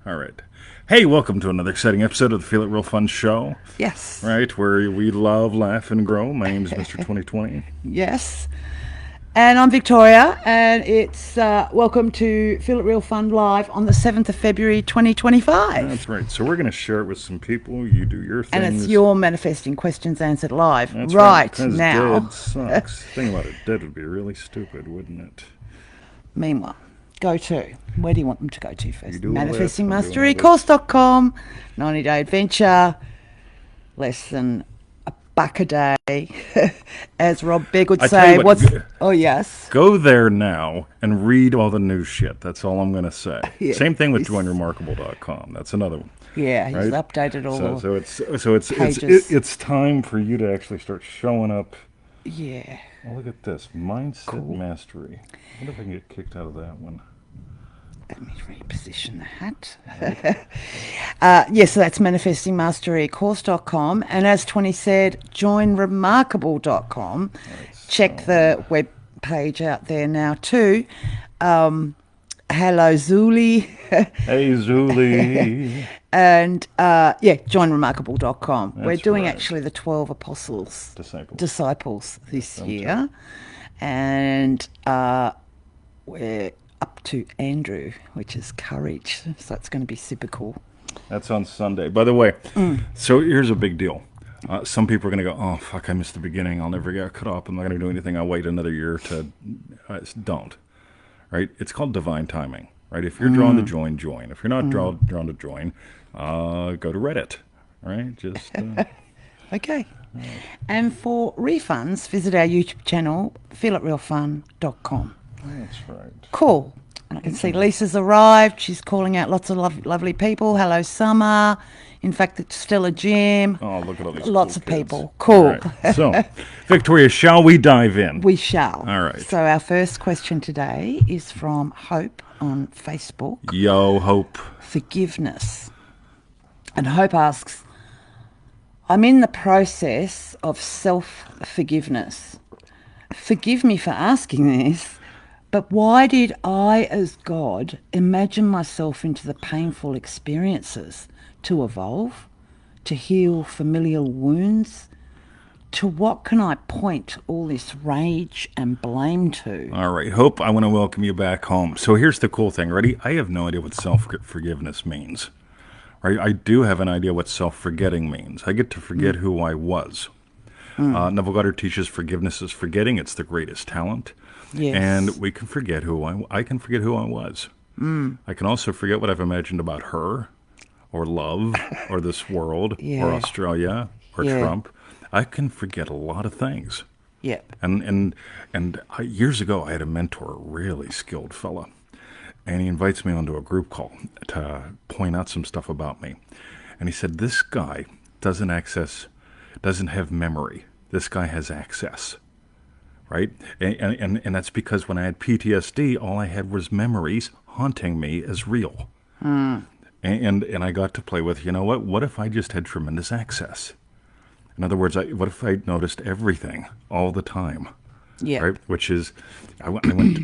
All right. Hey, welcome to another exciting episode of the Feel It Real Fun show. Yes. Right, where we love, laugh, and grow. My name is Mr. 2020. Yes. And I'm Victoria, and it's welcome to Feel It Real Fun Live on the 7th of February 2025. That's right. So we're going to share it with some people. You do your things. And it's your manifesting questions answered live That's right because now. dead sucks. Think about it. Dead would be really stupid, wouldn't it? Meanwhile, go to, where do you want them to go to first? do all this, Manifestingmasterycourse.com, 90-day adventure, less than $1 a day, as Rob Begg would say. Oh, yes. Go there now and read all the new shit. That's all I'm going to say. Yeah. Same thing with joinremarkable.com. That's another one. Yeah, he's right? updated all it's time for you to actually start showing up. Yeah. Oh, look at this. Mindset Mastery. I wonder if I can get kicked out of that one. Let me reposition that. Yes, so that's manifestingmasterycourse.com. And as 20 said, joinremarkable.com. Check the web page out there now too. Hello, Zuli. Hey, Zuli. And joinremarkable.com. We're doing right. actually the 12 apostles, disciples this year. And we're up to Andrew, which is courage. So it's going to be super cool. That's on Sunday. By the way, so here's a big deal. Some people are going to go, oh, fuck, I missed the beginning. I'll never get caught up. I'm not going to do anything. I'll wait another year to... don't. Right? It's called divine timing. Right? If you're drawn to join, join. If you're not drawn to join, go to Reddit. Right? Just... Okay. And for refunds, visit our YouTube channel, feelitrealfun.com. That's right. Cool. And I can see Lisa's arrived. She's calling out lots of lovely people. Hello, Summer. In fact, it's still a gym. Oh, look at all these lots cool of kids. people. Cool. Right. So, Victoria, shall we dive in? We shall. All right. So our first question today is from Hope on Facebook. Yo, Hope. Forgiveness. And Hope asks, I'm in the process of self-forgiveness. Forgive me for asking this, but why did I, as God, imagine myself into the painful experiences to evolve, to heal familial wounds? To what can I point all this rage and blame to? All right, Hope, I want to welcome you back home. So here's the cool thing. Ready? I have no idea what self-forgiveness means. Right? I do have an idea what self-forgetting means. I get to forget who I was. Neville Goddard teaches forgiveness is forgetting. It's the greatest talent. Yes. And we can forget I can forget who I was. I can also forget what I've imagined about her or love or this world or Australia or Trump. I can forget a lot of things. Yep. And years ago, I had a mentor, a really skilled fella. And he invites me onto a group call to point out some stuff about me. And he said, this guy doesn't have memory. This guy has access. Right? And that's because when I had PTSD, all I had was memories haunting me as real. And I got to play with, you know what if I just had tremendous access? In other words, what if I noticed everything all the time? Yeah. Right? Which is, I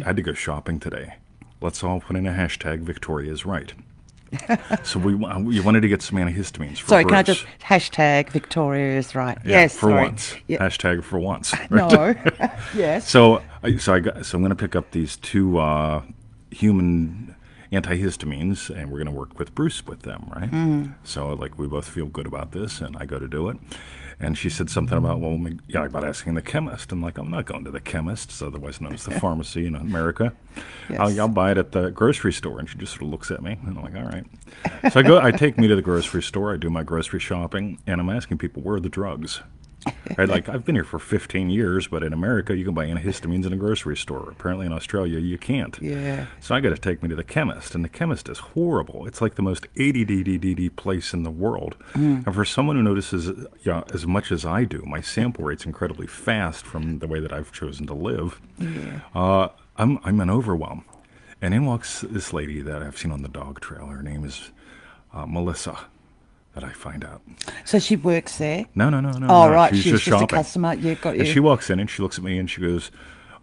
had to go shopping today. Let's all put in a hashtag Victoria's right. So we wanted to get some antihistamines for Sorry, Bruce. can I just hashtag Victoria's right? Yeah, Yes, for sorry. once. Yep. Hashtag for once. No. Yes. So I'm going to pick up these two human antihistamines, and we're going to work with Bruce with them, right? So we both feel good about this, and I go to do it. And she said something about, about asking the chemist. I'm like, I'm not going to the chemist, otherwise known as the pharmacy in America. Yes. I'll buy it at the grocery store. And she just sort of looks at me, and I'm like, all right. So I take me to the grocery store. I do my grocery shopping, and I'm asking people, where are the drugs? Right? I've been here for 15 years, but in America, you can buy antihistamines in a grocery store. Apparently in Australia, you can't. Yeah. So I got to take me to the chemist, and the chemist is horrible. It's like the most ADD place in the world. And for someone who notices as much as I do, my sample rate's incredibly fast from the way that I've chosen to live. Yeah. I'm in overwhelm. And in walks this lady that I've seen on the dog trail. Her name is Melissa. That I find out. So she works there? No. Oh, right. She's She's just shopping. a customer. Yeah, got you. And she walks in and she looks at me and she goes,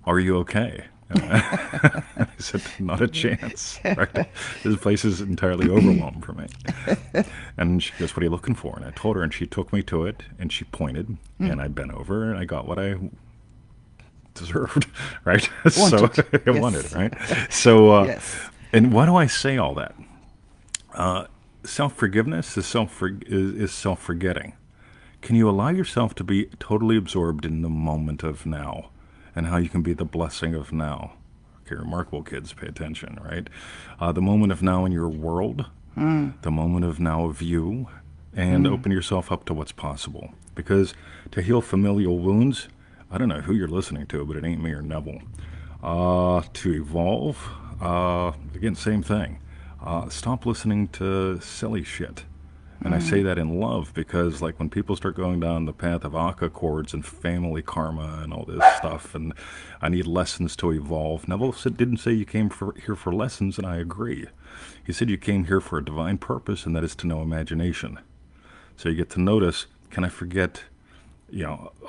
"Are you okay?" I said, not a chance. Right? This place is entirely overwhelmed for me. And she goes, what are you looking for? And I told her, and she took me to it, and she pointed, and I bent over, and I got what I deserved, right? So I wanted, right? So, Yes. and why do I say all that? Self-forgiveness is self-forgetting. Can you allow yourself to be totally absorbed in the moment of now and how you can be the blessing of now? Okay, remarkable kids, pay attention, right? The moment of now in your world, the moment of now of you, and open yourself up to what's possible. Because to heal familial wounds, I don't know who you're listening to, but it ain't me or Neville. To evolve, again, same thing. Stop listening to silly shit. And I say that in love because, like, when people start going down the path of Akka chords and family karma and all this stuff, and I need lessons to evolve. Neville didn't say you came here for lessons, and I agree. He said you came here for a divine purpose, and that is to know imagination. So you get to notice, can I forget,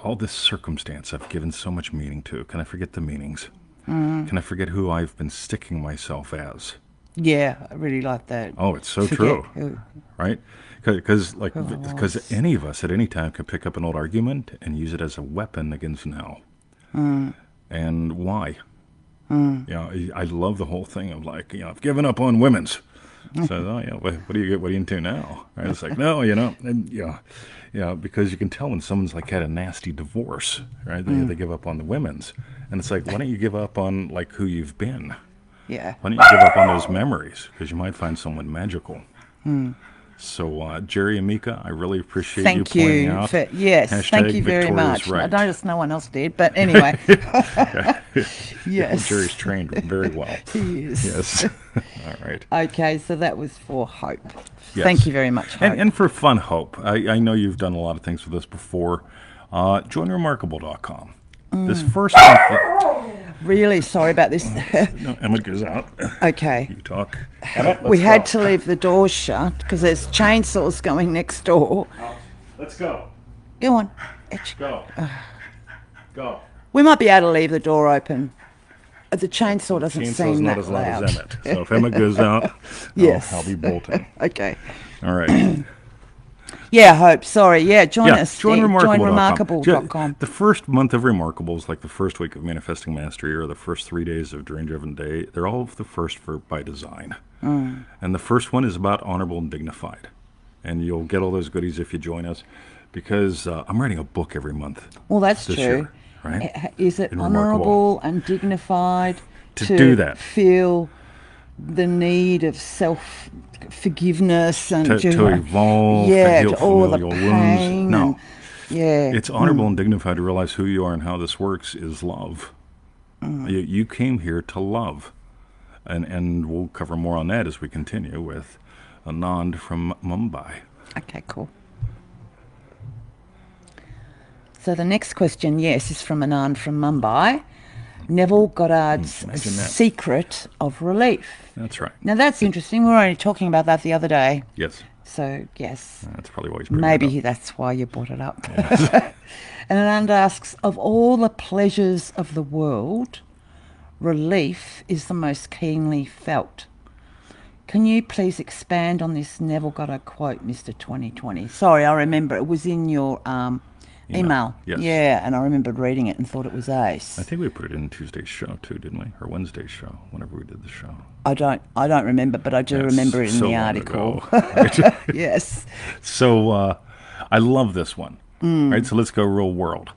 all this circumstance I've given so much meaning to? Can I forget the meanings? Can I forget who I've been sticking myself as? Yeah, I really like that. Oh, it's so true, right? Because any of us at any time can pick up an old argument and use it as a weapon against now. And why? I love the whole thing of like, I've given up on women's. So, what are you into now? Right? It's like, no, because you can tell when someone's like had a nasty divorce, right? They give up on the women's, and it's like, why don't you give up on like who you've been? Yeah. Why don't you give up on those memories? Because you might find someone magical. So, Jerry and Mika, I really appreciate you pointing out. Yes, thank you very much. I noticed no one else did, but anyway. Yes. Jerry's trained very well. He is. Yes. All right. Okay, so that was for Hope. Yes. Thank you very much, Hope. And for fun, Hope. I know you've done a lot of things with us before. Join remarkable.com. This first month... Really sorry about this. No, Emma goes out. Okay. You talk. Emma, we had to leave the doors shut because there's chainsaws going next door. Let's go. Go on. Go. Go. We might be able to leave the door open. The chainsaw doesn't seem not that as loud loud. as Emmett. So if Emma goes out, Yes. I'll be bolting. Okay. All right. Yeah, Hope. Sorry. Yeah, join us. Join remarkable.com. The first month of Remarkables, like the first week of Manifesting Mastery or the first 3 days of Dream Driven Day, they're all the first by design. And the first one is about honorable and dignified. And you'll get all those goodies if you join us because I'm writing a book every month. Well, that's this true. Year, right? Is it In honourable and dignified to do that? Feel the need of self-forgiveness and to evolve, to heal to all the familial pain. wounds. No. It's honorable and dignified to realize who you are and how this works is love. You came here to love. And we'll cover more on that as we continue with Anand from Mumbai. Okay, cool. So the next question, is from Anand from Mumbai. Neville Goddard's secret of relief. That's right. Now that's interesting. We were only talking about that the other day. Yes. So, yes. That's probably why he's bringing Maybe it up. that's why you brought it up. Yes. And Anand asks, of all the pleasures of the world, relief is the most keenly felt. Can you please expand on this Neville Goddard quote, Mr. 2020? Sorry, I remember it was in your email. Yes. Yeah, and I remembered reading it and thought it was ace. I think we put it in Tuesday's show too, didn't we? Or Wednesday's show, whenever we did the show. I don't remember, but I do remember it in so the long article. ago. Yes. So I love this one. Right, so let's go real world.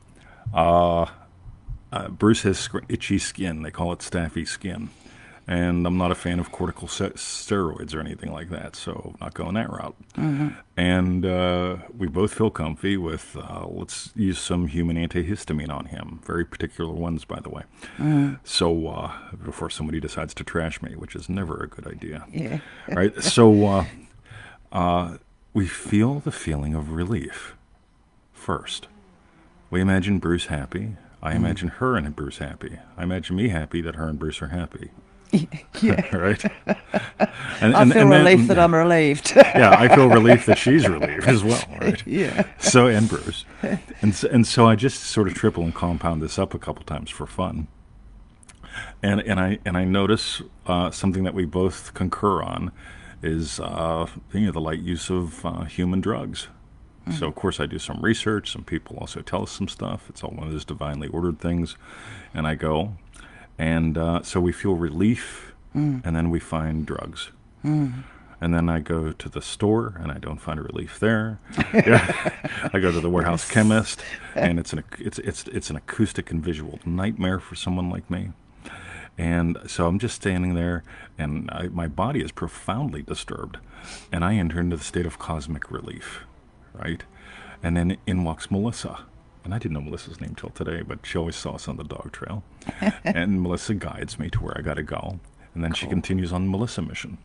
Bruce has itchy skin. They call it staffy skin. And I'm not a fan of cortical steroids or anything like that, so I'm not going that route. And we both feel comfy with, let's use some human antihistamine on him. Very particular ones, by the way. So before somebody decides to trash me, which is never a good idea. Yeah. Right? So we feel the feeling of relief first. We imagine Bruce happy. I imagine her and Bruce happy. I imagine me happy that her and Bruce are happy. Yeah. Right? I feel relief that I'm relieved. Yeah, I feel relief that she's relieved as well, right? Yeah. So, and Bruce. And so I just sort of triple and compound this up a couple times for fun. And I notice something that we both concur on is the light use of human drugs. So of course I do some research. Some people also tell us some stuff. It's all one of those divinely ordered things, and I go, and so we feel relief, and then we find drugs. And then I go to the store, and I don't find relief there. Yeah. I go to the warehouse chemist, and it's an acoustic and visual nightmare for someone like me. And so I'm just standing there, and my body is profoundly disturbed, and I enter into the state of cosmic relief, right? And then in walks Melissa. And I didn't know Melissa's name till today, but she always saw us on the dog trail. And Melissa guides me to where I got to go. And then she continues on the Melissa mission.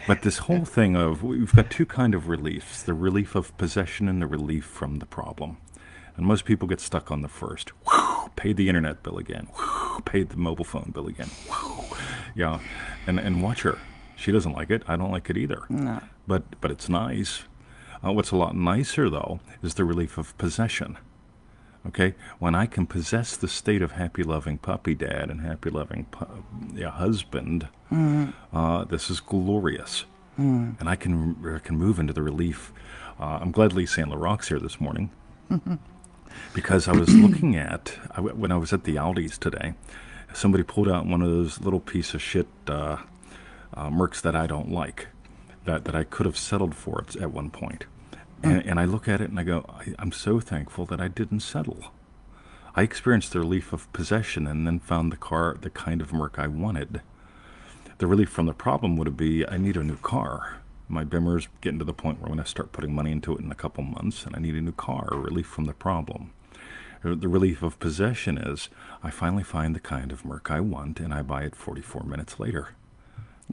But this whole thing of, we've got two kind of reliefs, the relief of possession and the relief from the problem. And most people get stuck on the first. Whew, pay the internet bill again. Whew, pay the mobile phone bill again. Whew. Yeah, and watch her. She doesn't like it. I don't like it either. No. But it's nice. What's a lot nicer, though, is the relief of possession. Okay? When I can possess the state of happy, loving puppy dad and happy, loving husband, this is glorious. And I can move into the relief. I'm glad Lisa and LaRock's here this morning. Because I was looking at, when I was at the Aldi's today, somebody pulled out one of those little piece of shit Mercs that I don't like, that I could have settled for it at one point. And I look at it and I go, I'm so thankful that I didn't settle. I experienced the relief of possession and then found the kind of Merc I wanted. The relief from the problem would be, I need a new car. My Bimmer's getting to the point where I'm going to start putting money into it in a couple months, and I need a new car, relief from the problem. The relief of possession is, I finally find the kind of Merc I want, and I buy it 44 minutes later.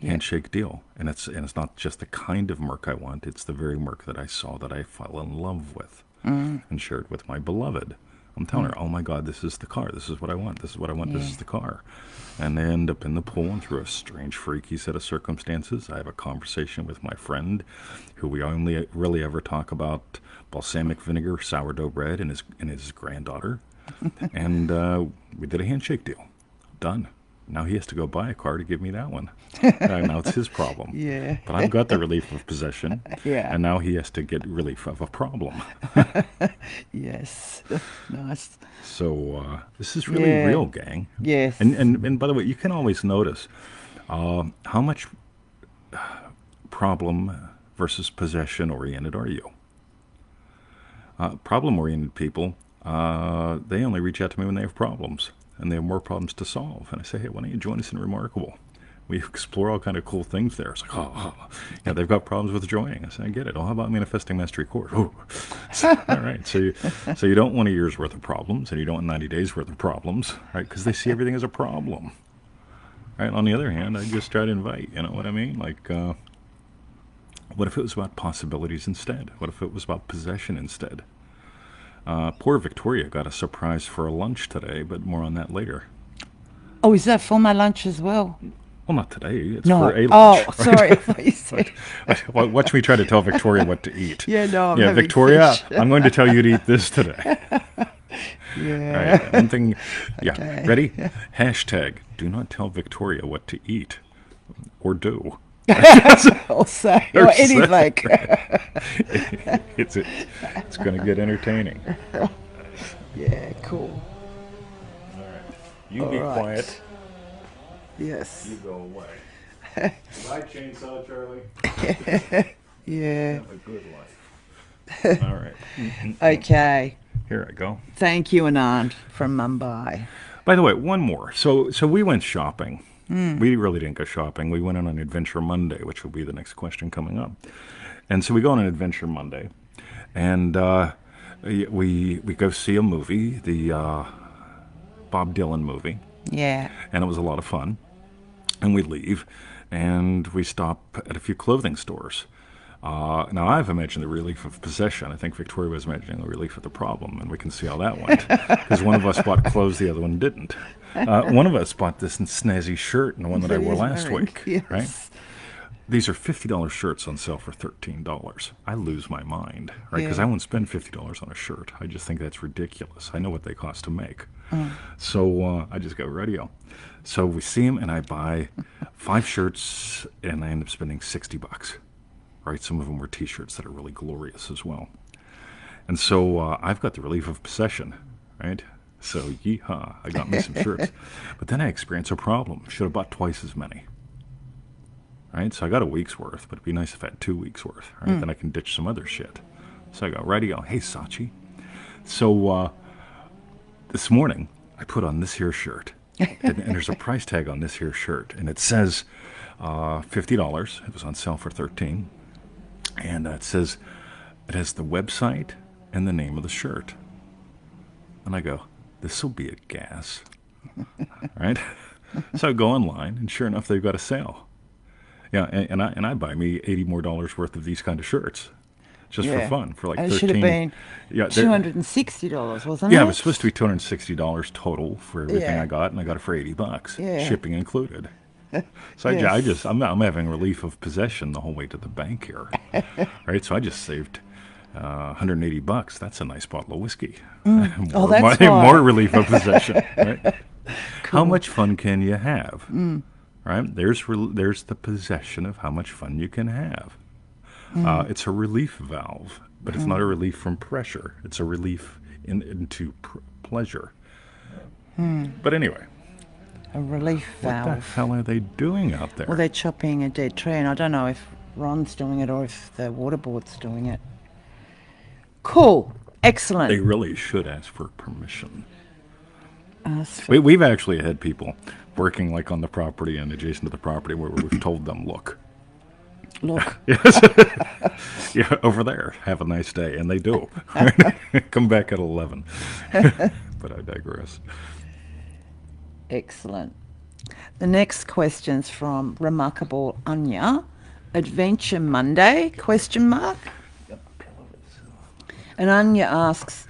Yeah. Handshake deal. And it's not just the kind of Merc I want, it's the very Merc that I saw that I fell in love with and shared with my beloved. I'm telling her, oh my God, this is the car. This is what I want. This is what I want. Yeah. This is the car. And they end up in the pool, and through a strange, freaky set of circumstances, I have a conversation with my friend, who we only really ever talk about balsamic vinegar, sourdough bread, and his granddaughter. And we did a handshake deal. Done. Now he has to go buy a car to give me that one. Now it's his problem. Yeah. But I've got the relief of possession. Yeah. And now he has to get relief of a problem. Yes. Nice. So this is really real, gang. Yes. And by the way, you can always notice how much problem versus possession oriented are you? Problem oriented people, they only reach out to me when they have problems. And they have more problems to solve. And I say, hey, why don't you join us in Remarkable? We explore all kind of cool things there. It's like, they've got problems with joining. I say, I get it. Oh, how about Manifesting Mastery Course? All right. So you don't want a year's worth of problems, and you don't want 90 days worth of problems, right? Because they see everything as a problem. Right? On the other hand, I just try to invite, you know what I mean? Like, what if it was about possibilities instead? What if it was about possession instead? Poor Victoria got a surprise for a lunch today, but more on that later. Oh, is that for my lunch as well? Well, not today. It's No. for a lunch. Oh, sorry. I thought you said. Watch me try to tell Victoria what to eat. Yeah, no, I'm having Victoria, fish. I'm going to tell you to eat this today. Yeah. Right. One thing. Yeah. Okay. Ready? Hashtag, do not tell Victoria what to eat. Or do. I'll say. Or anything. It's going to get entertaining. Yeah, cool. All right. You be right. quiet. Yes. You go away. Bye, Chainsaw Charlie. Yeah. Have a good life. All right. Okay. Here I go. Thank you, Anand from Mumbai. By the way, one more. So we went shopping. We really didn't go shopping. We went on an Adventure Monday, which will be the next question coming up. And so we go on an Adventure Monday, and we go see a movie, the Bob Dylan movie. Yeah. And it was a lot of fun. And we leave, and we stop at a few clothing stores. Now, I've imagined the relief of possession. I think Victoria was imagining the relief of the problem, and we can see how that went. Because one of us bought clothes, the other one didn't. One of us bought this snazzy shirt, and the one that I wore last week. Yes. Right? these are $50 shirts on sale for $13. I lose my mind, right? Because I Yeah. won't spend $50 on a shirt. I just think that's ridiculous. I know what they cost to make. Mm. So I just go, radio. So we see them, and I buy 5 shirts, and I end up spending $60, right? Some of them were T-shirts that are really glorious as well. And so I've got the relief of possession, right? So yeehaw, I got me some shirts. But then I experienced a problem. Should have bought twice as many, right? So I got a week's worth, but it'd be nice if I had 2 weeks worth, right? Then I can ditch some other shit. So I go, radio, hey, Sachi. So this morning, I put on this here shirt. And there's a price tag on this here shirt. And it says $50. It was on sale for $13. And it says, it has the website and the name of the shirt. And I go, this will be a gas, right? So I go online, and sure enough, they've got a sale. Yeah, and I buy me $80 more worth of these kind of shirts, just for Yeah. fun, for like And it 13. should have been Yeah, $260, wasn't yeah, it? it was supposed to be $260 total for everything Yeah. I got, and I got it for $80, Yeah. shipping included. So Yes. I'm having relief of possession the whole way to the bank here, right? So I just saved $180. That's a nice bottle of whiskey. Oh, that's More right. relief of possession, right? How much fun can you have? Right? There's the possession of how much fun you can have. It's a relief valve, but it's not a relief from pressure. It's a relief into pleasure. But anyway, A relief what the valve. hell are they doing out there? Well, they're chopping a dead tree, and I don't know if Ron's doing it or if the water board's doing it. Cool. Excellent. They really should ask for permission. Ask for- We've actually had people working like on the property and adjacent to the property where we've told them, look, Look, yeah, over there, have a nice day, and they do. Come back at 11. But I digress. excellent. The next question's from Remarkable Anja. Adventure Monday, question mark? And Anja asks,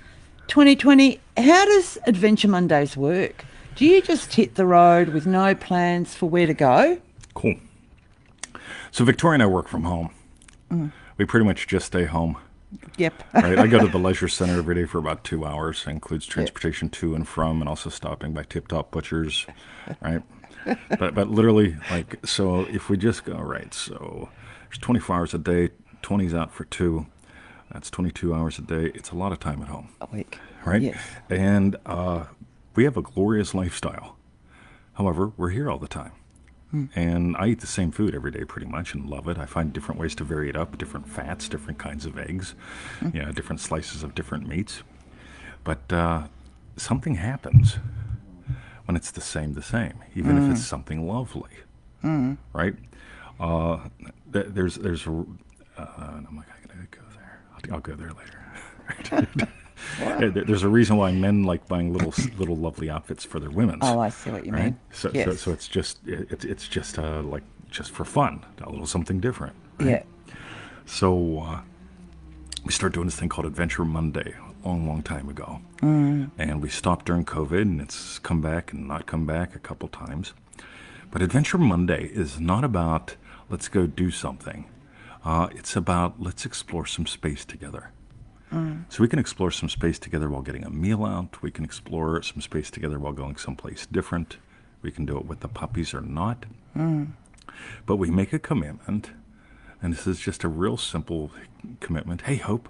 2020, how does Adventure Mondays work? Do you just hit the road with no plans for where to go? Cool. So Victoria and I work from home. We pretty much just stay home. Yep. Right? I go to the leisure center every day for about 2 hours. It includes transportation to and from, and also stopping by Tip Top Butchers. Right? But literally, like, so if we just go, right, so there's 24 hours a day, 20's out for 2. That's 22 hours a day. It's a lot of time at home. A week. Right? Yes. And we have a glorious lifestyle. However, we're here all the time. And I eat the same food every day pretty much and love it. I find different ways to vary it up, different fats, different kinds of eggs, different slices of different meats. But something happens when it's the same, even if it's something lovely, right? There's I'm like, I gotta go there. I'll go there later. There's a reason why men like buying little lovely outfits for their women's. Oh, I see what you Right? mean. So, Yes. so it's just like just for fun, a little something different. Yeah. So we started doing this thing called Adventure Monday a long time ago, and we stopped during COVID, and it's come back and not come back a couple times. But Adventure Monday is not about let's go do something. It's about let's explore some space together. So we can explore some space together while getting a meal out. We can explore some space together while going someplace different. We can do it with the puppies or not. But we make a commitment, and this is just a real simple commitment. Hey, Hope.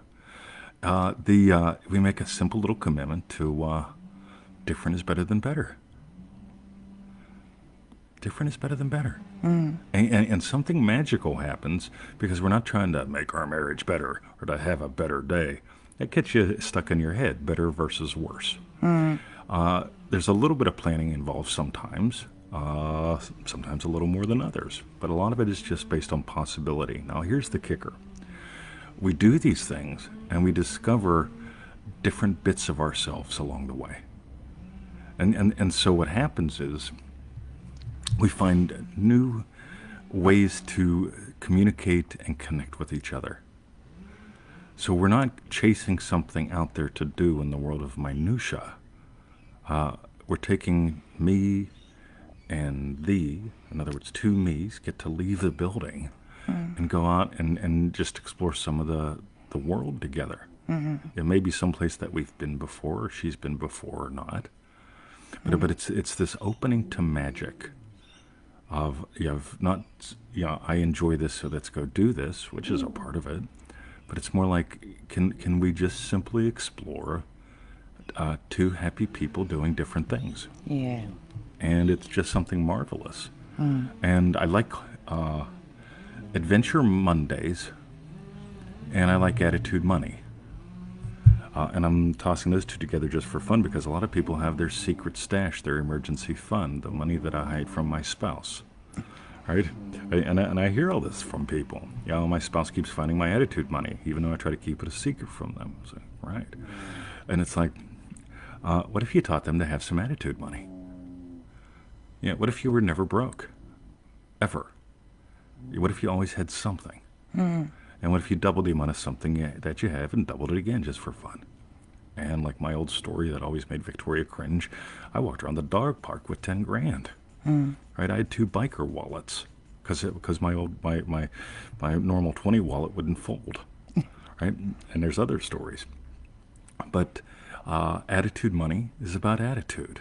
We make a simple little commitment to different is better than better. Different is better than better. And something magical happens because we're not trying to make our marriage better or to have a better day. That gets you stuck in your head, better versus worse. There's a little bit of planning involved sometimes, sometimes a little more than others, but a lot of it is just based on possibility. Now, here's the kicker. We do these things and we discover different bits of ourselves along the way. And so what happens is we find new ways to communicate and connect with each other. So we're not chasing something out there to do in the world of minutia. We're taking me and thee, in other words, two me's, get to leave the building and go out and just explore some of the world together. It may be someplace that we've been before, or she's been before or not. But it's this opening to magic of, not, I enjoy this, so let's go do this, which is a part of it. But it's more like, can we just simply explore two happy people doing different things? Yeah. And it's just something marvelous. And I like Adventure Mondays, and I like Attitude Money. And I'm tossing those two together just for fun because a lot of people have their secret stash, their emergency fund, the money that I hide from my spouse. Right? And I hear all this from people. My spouse keeps finding my attitude money, even though I try to keep it a secret from them. So, right. And it's like, what if you taught them to have some attitude money? What if you were never broke? Ever? What if you always had something? And what if you doubled the amount of something that you have and doubled it again just for fun? And like my old story that always made Victoria cringe, I walked around the dog park with 10 grand. Right? I had 2 biker wallets because my normal 20 wallet wouldn't fold. Right? And there's other stories. But Attitude Money is about attitude.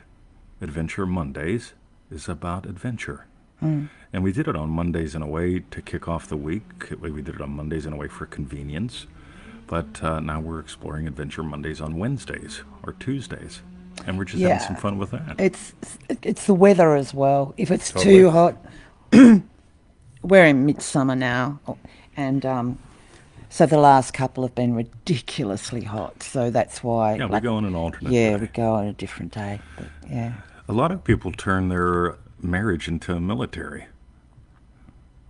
Adventure Mondays is about adventure. And we did it on Mondays in a way to kick off the week. We did it on Mondays in a way for convenience. But now we're exploring Adventure Mondays on Wednesdays or Tuesdays. And we're just having some fun with that. It's the weather as well. If it's Totally. too hot, we're in midsummer now. And so the last couple have been ridiculously hot. So that's why... Yeah, we go on an alternate day. Yeah, we go on a different day. But yeah. A lot of people turn their marriage into a military.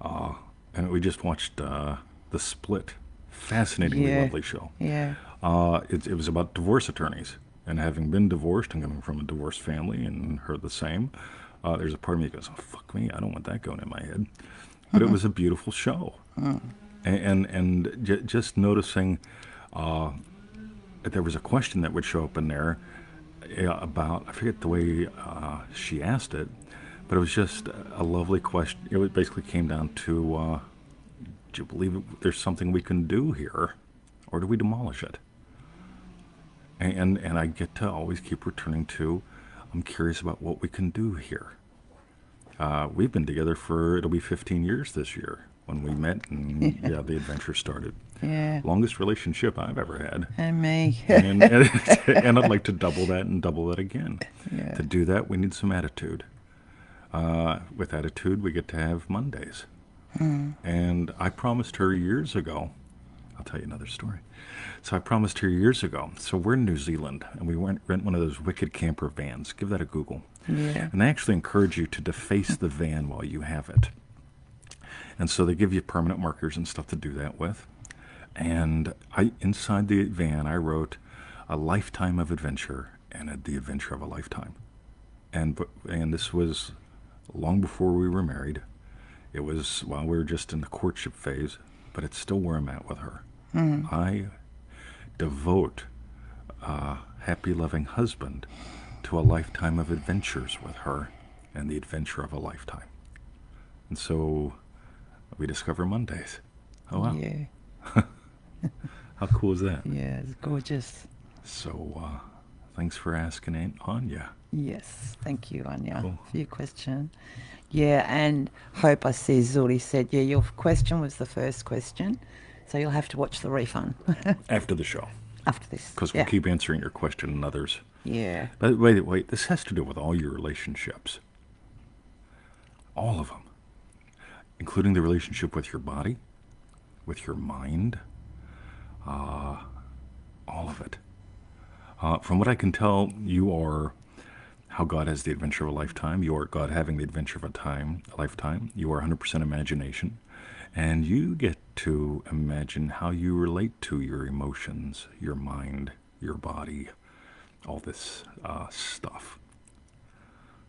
And we just watched The Split. Fascinatingly lovely show. Yeah. It was about divorce attorneys. And having been divorced and coming from a divorced family and her the same, there's a part of me that goes, oh, fuck me, I don't want that going in my head. But it was a beautiful show. And just noticing that there was a question that would show up in there about, I forget the way she asked it, but it was just a lovely question. It basically came down to, do you believe there's something we can do here, or do we demolish it? And I get to always keep returning to, I'm curious about what we can do here. We've been together it'll be 15 years this year when we met and the adventure started. Yeah. Longest relationship I've ever had. And me. and I'd like to double that and double that again. Yeah. To do that, we need some attitude. With attitude, we get to have Mondays. And I promised her years ago, I'll tell you another story. So I promised her years ago. So we're in New Zealand, and we rent one of those wicked camper vans. Give that a Google. Yeah. And they actually encourage you to deface the van while you have it. And so they give you permanent markers and stuff to do that with. And inside the van, I wrote a lifetime of adventure and the adventure of a lifetime. And this was long before we were married. It was while we were just in the courtship phase, but it's still where I'm at with her. I devote a happy, loving husband to a lifetime of adventures with her and the adventure of a lifetime. And so we discover Mondays. Oh, wow. Yeah. How cool is that? Yeah, it's gorgeous. So thanks for asking, Anja. Yes, thank you, Anja, Cool. for your question. Yeah, and Hope, I see Zuri said, yeah, your question was the first question, so you'll have to watch the refund After the show. after this. Because we'll keep answering your question and others. Yeah. But wait, this has to do with all your relationships. All of them. Including the relationship with your body, with your mind, all of it. From what I can tell, you are how God has the adventure of a lifetime. You are God having the adventure of a lifetime. You are 100% imagination. And you get to imagine how you relate to your emotions, your mind, your body, all this stuff.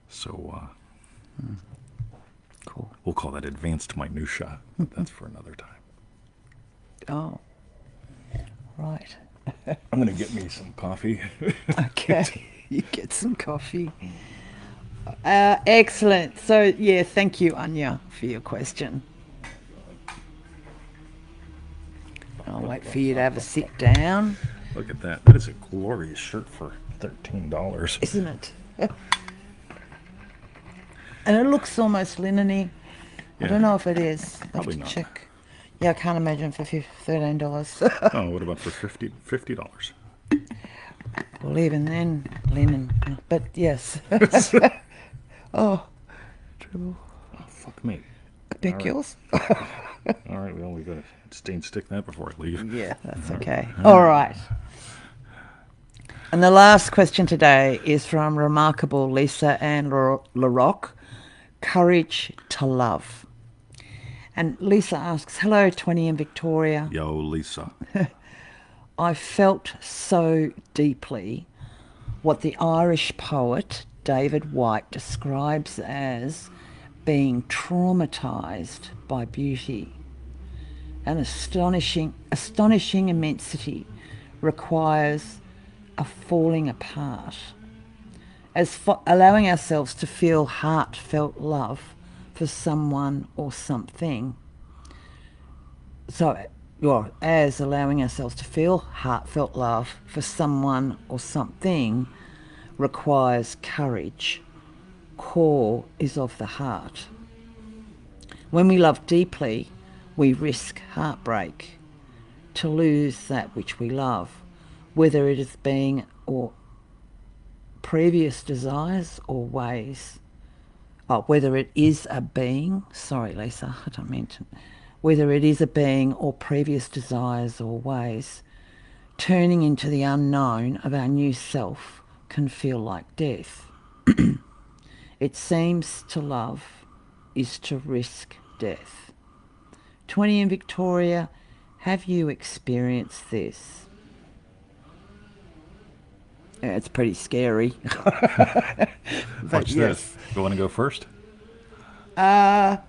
So Cool. we'll call that advanced minutia. But that's for another time. Oh, right. I'm going to get me some coffee. Okay, you get some coffee. Excellent. So, yeah, thank you, Anja, for your question. for you to have a sit down, Look at that. That is a glorious shirt for $13. isn't it? And it looks almost linen-y. I Yeah. don't know if it is. I'll Probably have to not. check. Yeah, I can't imagine for $13. Oh, what about for $50? Well, even then, linen. But yes. Oh, trouble. Oh, fuck me. Pick All right. yours? All right, well, we got to stain stick that before I leave. Yeah, that's okay. All right. And the last question today is from remarkable Lisa and LaRock. Courage to love. And Lisa asks, hello, 20 in Victoria. Yo, Lisa. I felt so deeply what the Irish poet David White describes as being traumatised by beauty. An astonishing immensity requires a falling apart, as allowing ourselves to feel heartfelt love for someone or something. So, well, as allowing ourselves to feel heartfelt love for someone or something requires courage. Core is of the heart. When we love deeply, we risk heartbreak to lose that which we love, whether it is being or previous desires or ways. Oh, whether it is a being, sorry Lisa, I don't mean to, whether it is a being or previous desires or ways, turning into the unknown of our new self can feel like death. It seems to love is to risk death. 20 in Victoria, have you experienced this? Yeah, it's pretty scary. Watch this. You want to go first? Yeah,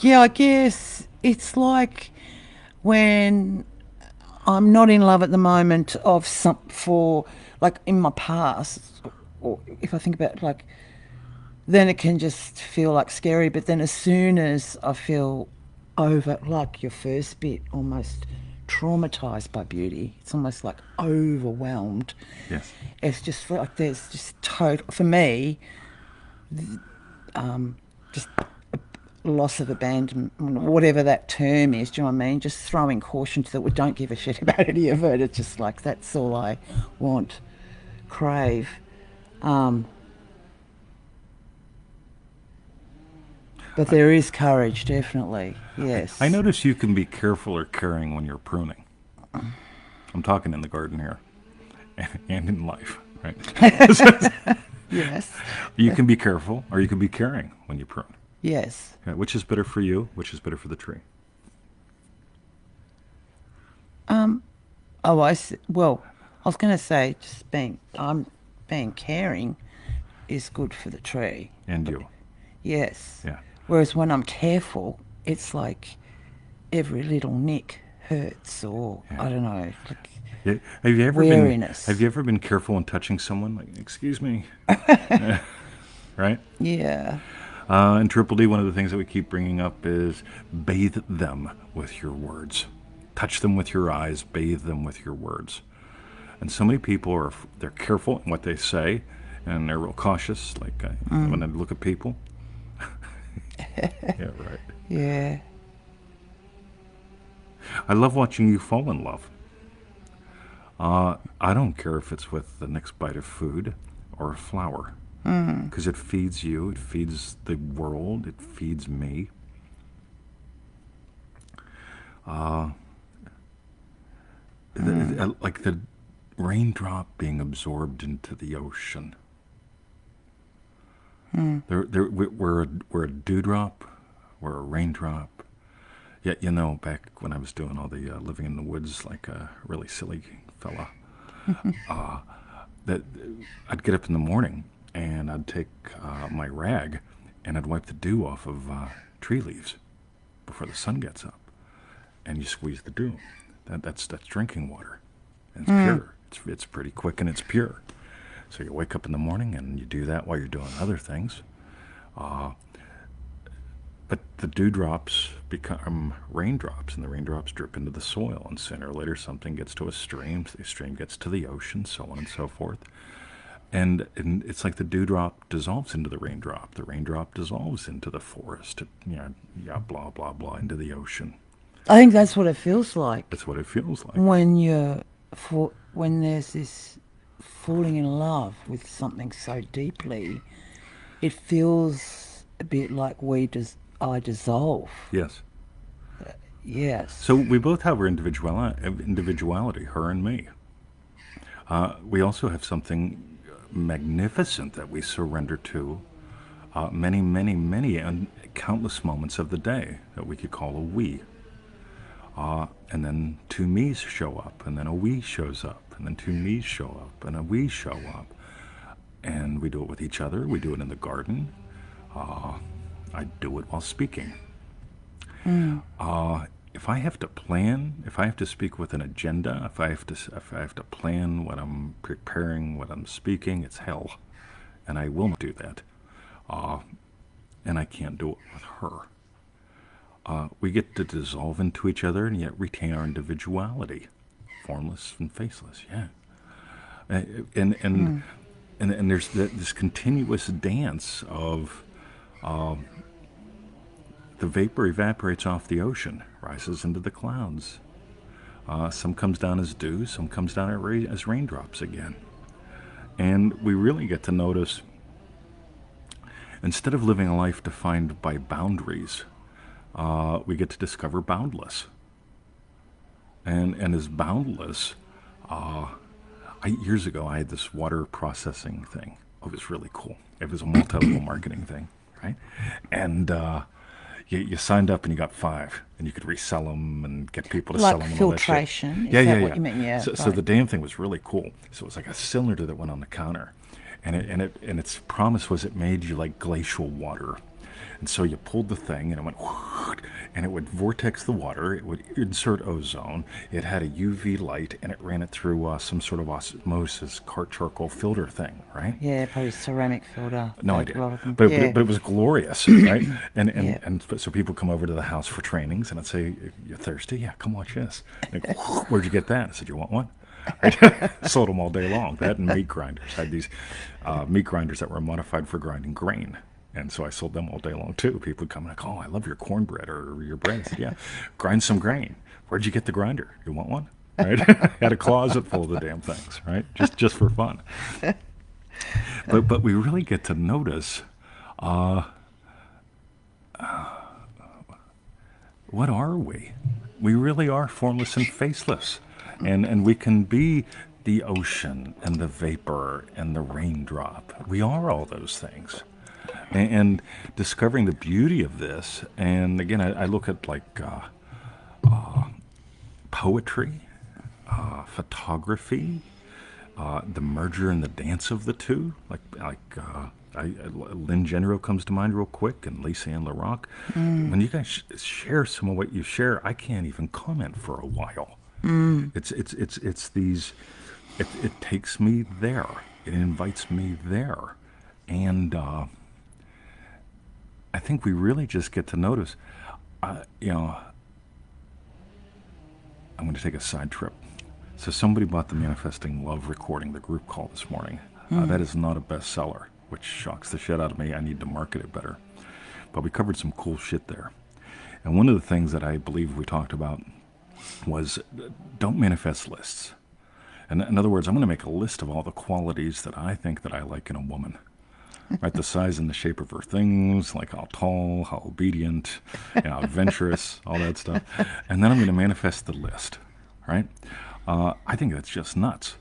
I guess it's like when I'm not in love at the moment like in my past, or if I think about it, like, then it can just feel like scary. But then as soon as I feel over, like your first bit, almost traumatized by beauty, it's almost like overwhelmed. Yes. It's just like there's just total, for me, just loss of abandonment, whatever that term is, do you know what I mean? Just throwing caution to that we don't give a shit about any of it. It's just like, that's all I want, crave. But there is courage, definitely, yes. I notice you can be careful or caring when you're pruning. I'm talking in the garden here and in life, right? Yes. You can be careful or you can be caring when you prune. Yes. Yeah, which is better for you? Which is better for the tree? Oh, well, I was going to say just being caring is good for the tree. And you. Yes. Yeah. Whereas when I'm careful, it's like every little nick hurts, or Yeah. I don't know. Like, Yeah. wariness. Have you ever been careful in touching someone? Like, excuse me. Right? Yeah. In Triple D, one of the things that we keep bringing up is bathe them with your words. Touch them with your eyes, bathe them with your words. And so many people they're careful in what they say, and they're real cautious, like when I look at people. Yeah, right. Yeah. I love watching you fall in love. I don't care if it's with the next bite of food or a flower, because it feeds you, it feeds the world, it feeds me. Like the raindrop being absorbed into the ocean. We're a dewdrop, we're a raindrop. Yet, back when I was doing all the living in the woods like a really silly fella, that I'd get up in the morning and I'd take my rag and I'd wipe the dew off of tree leaves before the sun gets up, and you squeeze the dew. That's drinking water, and it's pure. It's pretty quick and it's pure. So you wake up in the morning and you do that while you're doing other things. But the dewdrops become raindrops, and the raindrops drip into the soil, and sooner or later something gets to a stream, the stream gets to the ocean, so on and so forth. And it's like the dewdrop dissolves into the raindrop dissolves into the forest, blah, blah, blah, into the ocean. I think that's what it feels like That's what it feels like. when there's this falling in love with something so deeply. It feels a bit like I dissolve. Yes. Yes. So we both have our individuality, her and me. We also have something magnificent that we surrender to many, many, many, and countless moments of the day that we could call a we. And then two me's show up, and then a we shows up, and then two me's show up, and a we show up. And we do it with each other. We do it in the garden. I do it while speaking. If I have to plan, if I have to speak with an agenda, if I have to plan what I'm preparing, what I'm speaking, it's hell, and I will not do that. And I can't do it with her. We get to dissolve into each other and yet retain our individuality, formless and faceless. Yeah, and there's this continuous dance of the vapor evaporates off the ocean, rises into the clouds. Some comes down as dew, some comes down as raindrops again. And we really get to notice, instead of living a life defined by boundaries, we get to discover boundless. And as boundless, years ago I had this water processing thing. It was really cool. It was a multi-level marketing thing, right? And you signed up and you got 5, and you could resell them and get people to sell them. Like filtration. Is that what you mean? Yeah. So the damn thing was really cool. So it was like a cylinder that went on the counter, and its promise was it made you like glacial water. And so you pulled the thing, and it went, and it would vortex the water. It would insert ozone. It had a UV light, and it ran it through some sort of osmosis charcoal filter thing, right? Yeah, probably ceramic filter. No idea. But it was glorious, right? And so people come over to the house for trainings, and I'd say, "You're thirsty? Yeah, come watch this." And go, "Where'd you get that?" I said, "You want one?" Right? Sold them all day long. That and meat grinders. I had these meat grinders that were modified for grinding grain. And so I sold them all day long, too. People would come and go, "Oh, I love your cornbread or your bread." I said, "Yeah, grind some grain. Where'd you get the grinder? You want one?" Right? Had a closet full of the damn things, right? Just for fun. But we really get to notice what are we? We really are formless and faceless. And we can be the ocean and the vapor and the raindrop. We are all those things. And discovering the beauty of this, and again, I look at like poetry, photography, the merger and the dance of the two. Lynn General comes to mind real quick, and Lisa and LaRock. When you guys share some of what you share, I can't even comment for a while. It's these. It takes me there. It invites me there, and I think we really just get to notice. I'm going to take a side trip. So somebody bought the Manifesting Love recording, the group call this morning. That is not a bestseller, which shocks the shit out of me. I need to market it better. But we covered some cool shit there. And one of the things that I believe we talked about was don't manifest lists. And in other words, I'm going to make a list of all the qualities that I think that I like in a woman. Right, the size and the shape of her things, like how tall, how obedient, how adventurous, all that stuff. And then I'm going to manifest the list, right? I think that's just nuts.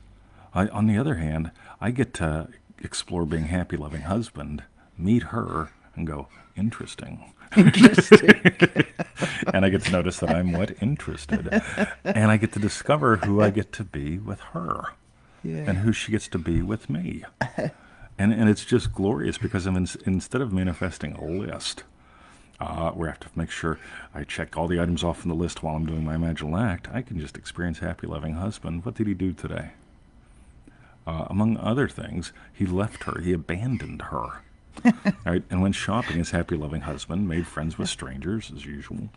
On the other hand, I get to explore being happy, loving husband, meet her, and go, interesting. Interesting. And I get to notice that I'm interested. And I get to discover who I get to be with her, and who she gets to be with me. And it's just glorious because instead of manifesting a list, where I have to make sure I check all the items off on the list while I'm doing my magical act, I can just experience happy, loving husband. What did he do today? Among other things, he left her. He abandoned her. Right? And went shopping as happy, loving husband, made friends with strangers as usual.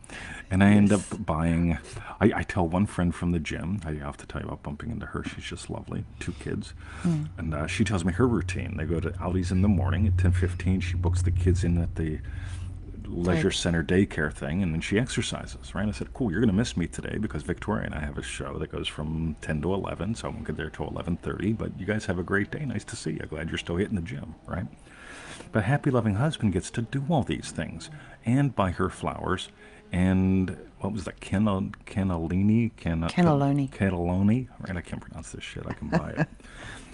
And I end up Yes. buying, I tell one friend from the gym, I have to tell you about bumping into her. She's just lovely, 2 kids. Mm. And she tells me her routine. They go to Aldi's in the morning at 10:15. She books the kids in at the leisure Take. center daycare thing, and then she exercises, right? I said, cool, you're going to miss me today because Victoria and I have a show that goes from 10 to 11, so I won't get there till 11:30, but you guys have a great day. Nice to see you. Glad you're still hitting the gym, right? But happy loving husband gets to do all these things and buy her flowers and what was that? Cannelloni. Cannelloni, right? I can't pronounce this shit. I can buy it.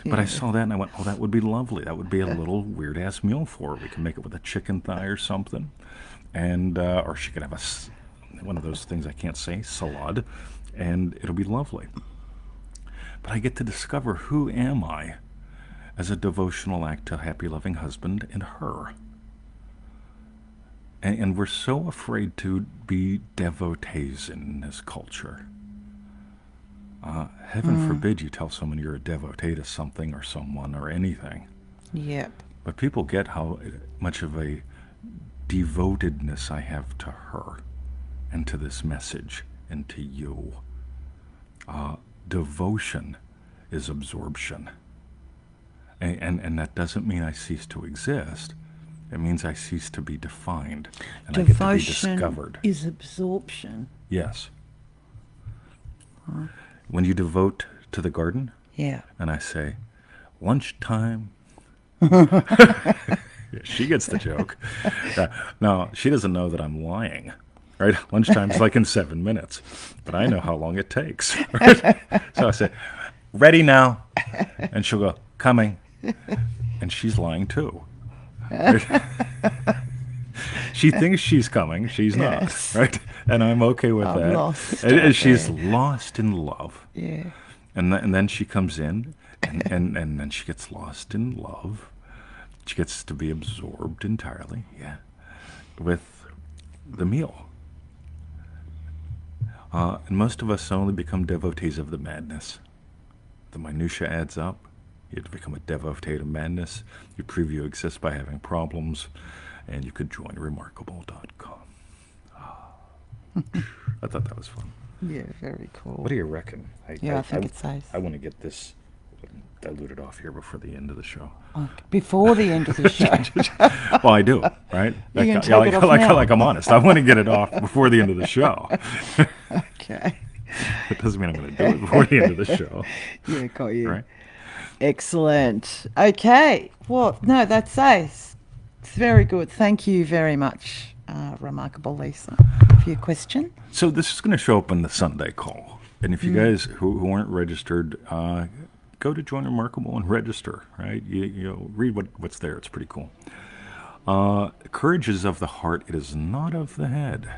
But I Yeah. saw that and I went, oh, that would be lovely. That would be a little weird ass meal for her. We can make it with a chicken thigh or something, and or she could have one of those things I can't say, salad, and it'll be lovely. But I get to discover who am I as a devotional act to happy loving husband and her. And we're so afraid to be devotees in this culture. Heaven Mm. forbid you tell someone you're a devotee to something or someone or anything. Yep. But people get how much of a devotedness I have to her and to this message and to you. Devotion is absorption. And that doesn't mean I cease to exist. It means I cease to be defined and I get to be Devotion discovered. is absorption. Yes. When you devote to the garden, Yeah. and I say, lunchtime. She gets the joke. Now, she doesn't know that I'm lying, right? Lunchtime's like in 7 minutes, but I know how long it takes. Right? So I say, ready now. And she'll go, coming. And she's lying too. Right? She thinks she's coming. She's Yes. not, right? And I'm okay with I'm that. lost And out she's there. lost in love. Yeah. And then she comes in, and then she gets lost in love. She gets to be absorbed entirely, yeah, with the meal. And most of us only become devotees of the madness. The minutia adds up. You have to become a devotee to madness. Your preview exists by having problems, and you could join remarkable.com. I thought that was fun. Yeah, very cool. What do you reckon? Yeah, I think it's safe. I want to get this diluted off here before the end of the show. Before the end of the show. Well, I do, right? You can Like, take it off now. like I'm honest. I want to get it off before the end of the show. Okay. It doesn't mean I'm going to do it before the end of the show, Yeah, got you. right? Excellent. Okay. Well, no, that's safe. It's very good. Thank you very much, Remarkable Lisa, for your question. So this is going to show up in the Sunday call. And if you guys who aren't registered, go to Join Remarkable and register, right? You read what's there. It's pretty cool. Courage is of the heart. It is not of the head,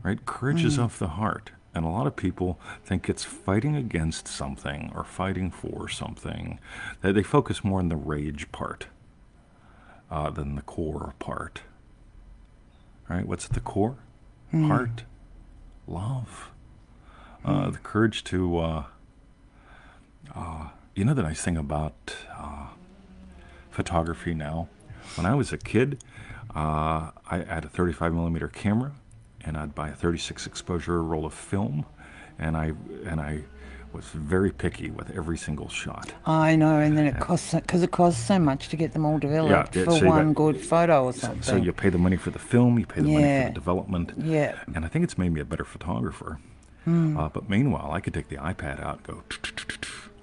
right? Courage is of the heart. And a lot of people think it's fighting against something or fighting for something. They focus more on the rage part than the core part. Right? What's at the core? Heart, love, the courage to. You know the nice thing about photography now. When I was a kid, I had a 35 millimeter camera, and I'd buy a 36 exposure roll of film, and I was very picky with every single shot. I know, and then it costs because it costs so much to get them all developed Yeah, for so you one got- good photo or something. So you pay the money for the film, you pay the money for Yeah. the development, Yeah. and I think it's made me a better photographer. But meanwhile, I could take the iPad out, and go,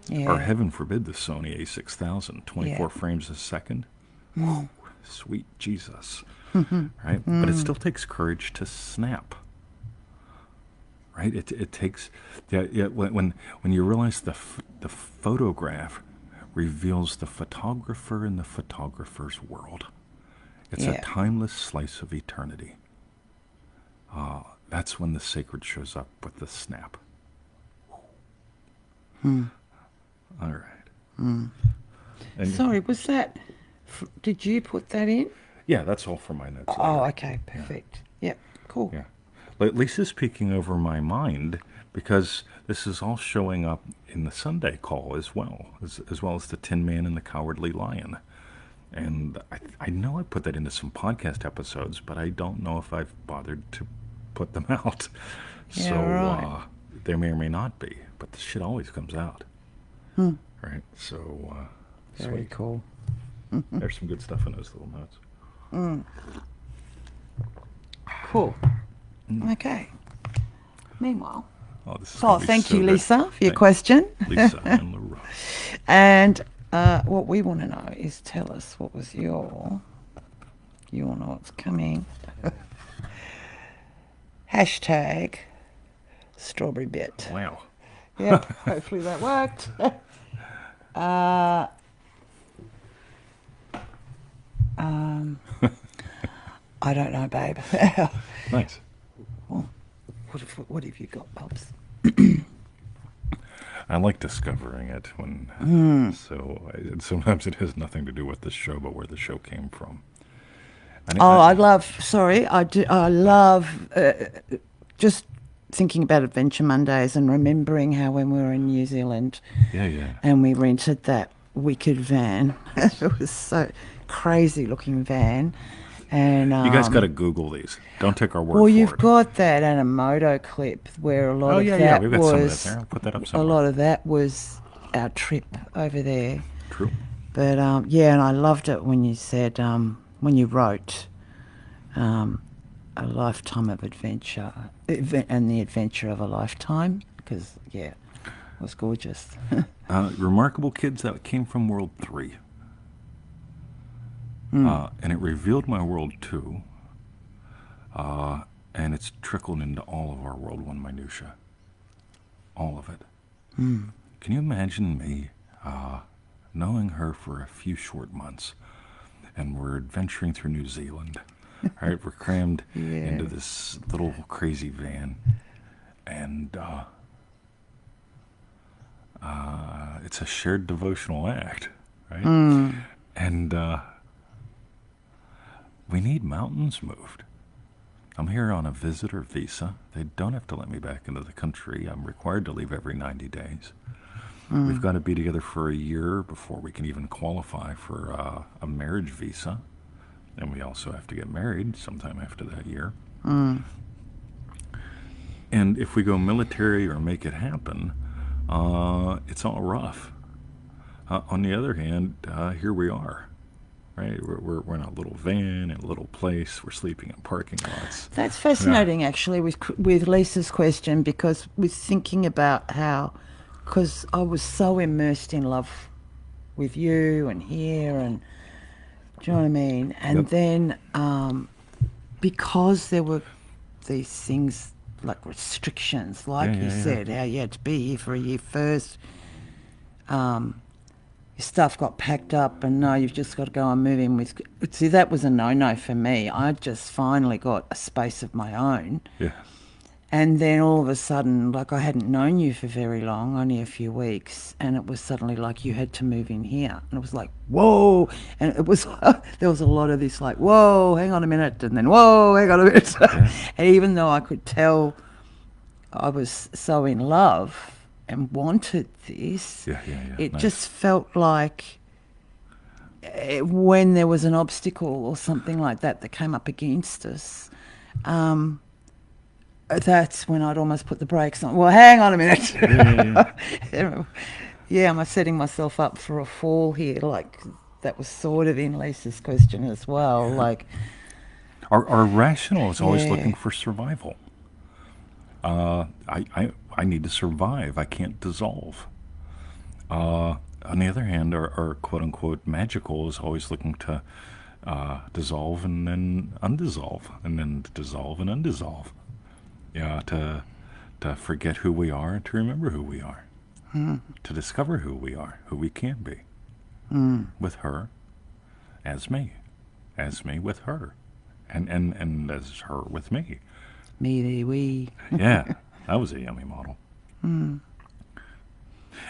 Yeah. or heaven forbid, the Sony A6000, 24 Yeah. frames a second. Whew, sweet Jesus, right? But it still takes courage to snap. Right? It takes, yeah. When you realize the photograph reveals the photographer in the photographer's world, it's Yeah. a timeless slice of eternity. That's when the sacred shows up with the snap. All right. And Sorry, was that? Did you put that in? yeah, that's all for my notes. Oh, later. okay, perfect. Yep, cool. Yeah. Lisa's peeking over my mind because this is all showing up in the Sunday call as well as the Tin Man and the Cowardly Lion. And I know I put that into some podcast episodes, but I don't know if I've bothered to put them out. Yeah, So right. there may or may not be, but the shit always comes out. Hmm. Right? So Very sweet. cool. There's some good stuff in those little notes. Mm. Cool. Okay. Meanwhile. Oh, this is Oh, going to be thank so you, good. Lisa, for your Thank question. Lisa and LaRock. And what we want to know is tell us what was your. You all know what's coming. Hashtag strawberry bit. Wow. Yep, hopefully that worked. I don't know, babe. Nice. What have you got, Bubs? I like discovering it when. Sometimes it has nothing to do with the show, but where the show came from. I love just thinking about Adventure Mondays and remembering how when we were in New Zealand Yeah. and we rented that wicked van. It was so crazy looking van. And You guys got to Google these. Don't take our word well, for you've it. got that and a moto clip where a lot of yeah. that We've got some of that was there. I'll put that up a somewhere. lot of that was our trip over there. True. But yeah, and I loved it when you said when you wrote a lifetime of adventure and the adventure of a lifetime, because yeah, it was gorgeous. Remarkable kids that came from World 3. And it revealed my world too. And it's trickled into all of our World 1 minutia. All of it. Can you imagine me knowing her for a few short months, and we're adventuring through New Zealand. Right, we're crammed into this little crazy van, and it's a shared devotional act, right? And we need mountains moved. I'm here on a visitor visa. They don't have to let me back into the country. I'm required to leave every 90 days. We've got to be together for a year before we can even qualify for a marriage visa. And we also have to get married sometime after that year. And if we go military or make it happen, it's all rough. On the other hand, here we are. Right, we're in a little van in a little place. We're sleeping in parking lots. That's fascinating, actually, with Lisa's question, because we're thinking about how, because I was so immersed in love with you and here, and do you know what I mean? And then because there were these things like restrictions, like you said, how you had to be here for a year first. Your stuff got packed up and no, you've just got to go and move in with... See, that was a no-no for me. I just finally got a space of my own. Yeah. And then all of a sudden, like I hadn't known you for very long, only a few weeks, and it was suddenly like you had to move in here. And it was like, whoa. And it was, there was a lot of this like, whoa, hang on a minute, and then whoa, hang on a minute. And even though I could tell I was so in love and wanted this, it just felt like when there was an obstacle or something like that that came up against us, that's when I'd almost put the brakes on. Well, hang on a minute. Am I setting myself up for a fall here? Like, that was sort of in Lisa's question as well. Like, our rational is always looking for survival. I need to survive. I can't dissolve. On the other hand, our quote-unquote magical is always looking to dissolve and then undissolve, and then dissolve and undissolve. Yeah, to forget who we are and to remember who we are. To discover who we are, who we can be. With her, as me with her, and as her with me. Me, they, we. Yeah, that was a yummy model. And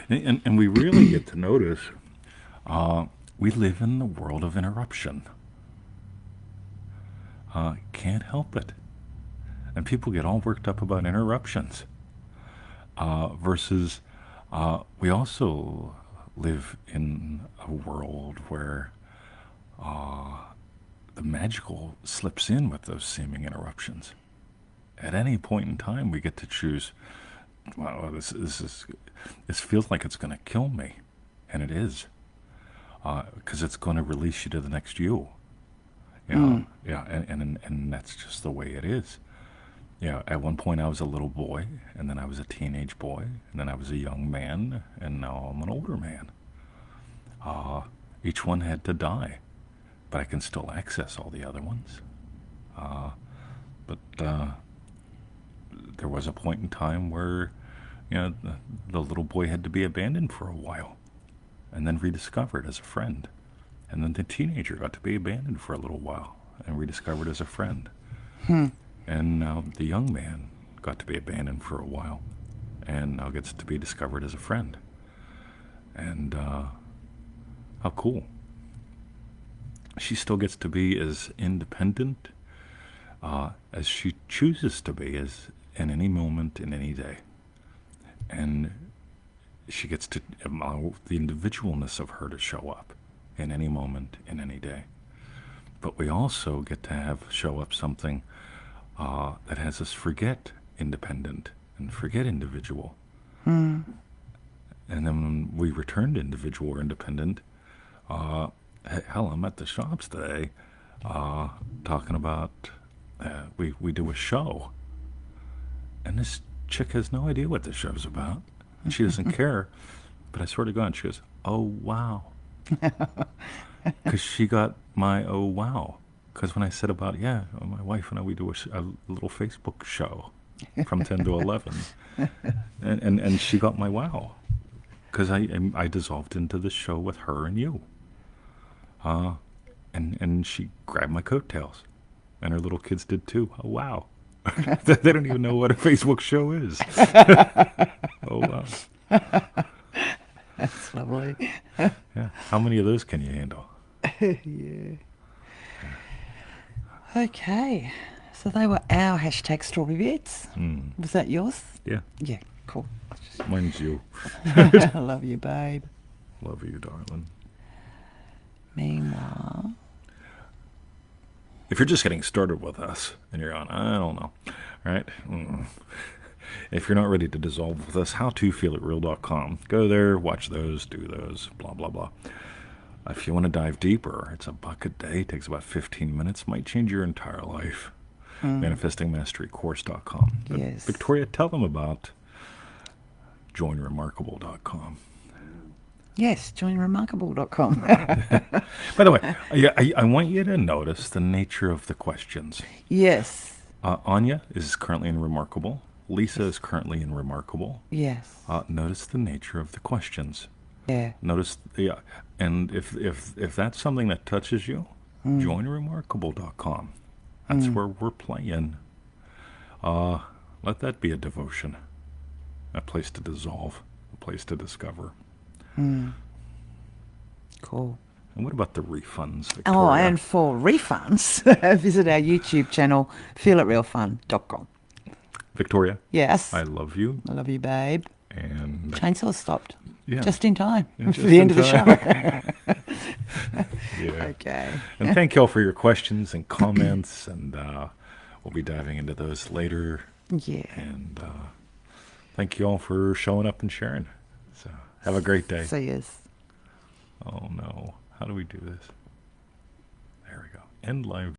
we really get to notice we live in the world of interruption. Can't help it. And people get all worked up about interruptions. Versus we also live in a world where the magical slips in with those seeming interruptions. At any point in time, we get to choose. Wow, this feels like it's going to kill me, and it is, because it's going to release you to the next you. Yeah, and that's just the way it is. Yeah, at one point I was a little boy, and then I was a teenage boy, and then I was a young man, and now I'm an older man. Each one had to die, but I can still access all the other ones. But there was a point in time where, the little boy had to be abandoned for a while, and then rediscovered as a friend. And then the teenager got to be abandoned for a little while and rediscovered as a friend. And now the young man got to be abandoned for a while and now gets to be discovered as a friend. And how cool. She still gets to be as independent as she chooses to be, as in any moment, in any day. And she gets to allow the individualness of her to show up in any moment, in any day. But we also get to have show up something that has us forget independent and forget individual. And then when we return to individual or independent, hell, I'm at the shops today talking about, we do a show. And this chick has no idea what the show's about. And she doesn't care. But I swear to God, she goes, oh, wow. Because she got my oh, wow. Because when I said about, my wife and I, we do a little Facebook show from 10 to 11. And she got my wow. Because I dissolved into the show with her and you. And she grabbed my coattails. And her little kids did too. Oh, wow. They don't even know what a Facebook show is. Oh, wow. That's lovely. Yeah. How many of those can you handle? Yeah. Okay. So they were our hashtag strawberry bits. Was that yours? Yeah. Yeah, cool. Mine's you. I love you, babe. Love you, darling. Meanwhile, if you're just getting started with us and you're on, I don't know, right? If you're not ready to dissolve with us, howtofeelitreal.com. Go there, watch those, do those, blah, blah, blah. If you want to dive deeper, it's $1 a day, takes about 15 minutes, might change your entire life. Manifestingmasterycourse.com. But yes. Victoria, tell them about joinremarkable.com. Yes, joinremarkable.com. By the way, I want you to notice the nature of the questions. Yes. Anja is currently in Remarkable. Lisa is currently in Remarkable. Yes. Notice the nature of the questions. Yeah. Notice, and if that's something that touches you, joinremarkable.com. That's where we're playing. Let that be a devotion, a place to dissolve, a place to discover. Cool. And what about the refunds, Victoria? Oh, and for refunds, visit our YouTube channel, feelitrealfun.com. Victoria? Yes. I love you. I love you, babe. And Chainsaw stopped. Yeah. Just in time for just the end in of the show. Yeah. Okay. And thank you all for your questions and comments, and we'll be diving into those later. Yeah. And thank you all for showing up and sharing. So have a great day. See yous. Oh no. How do we do this? There we go. End live.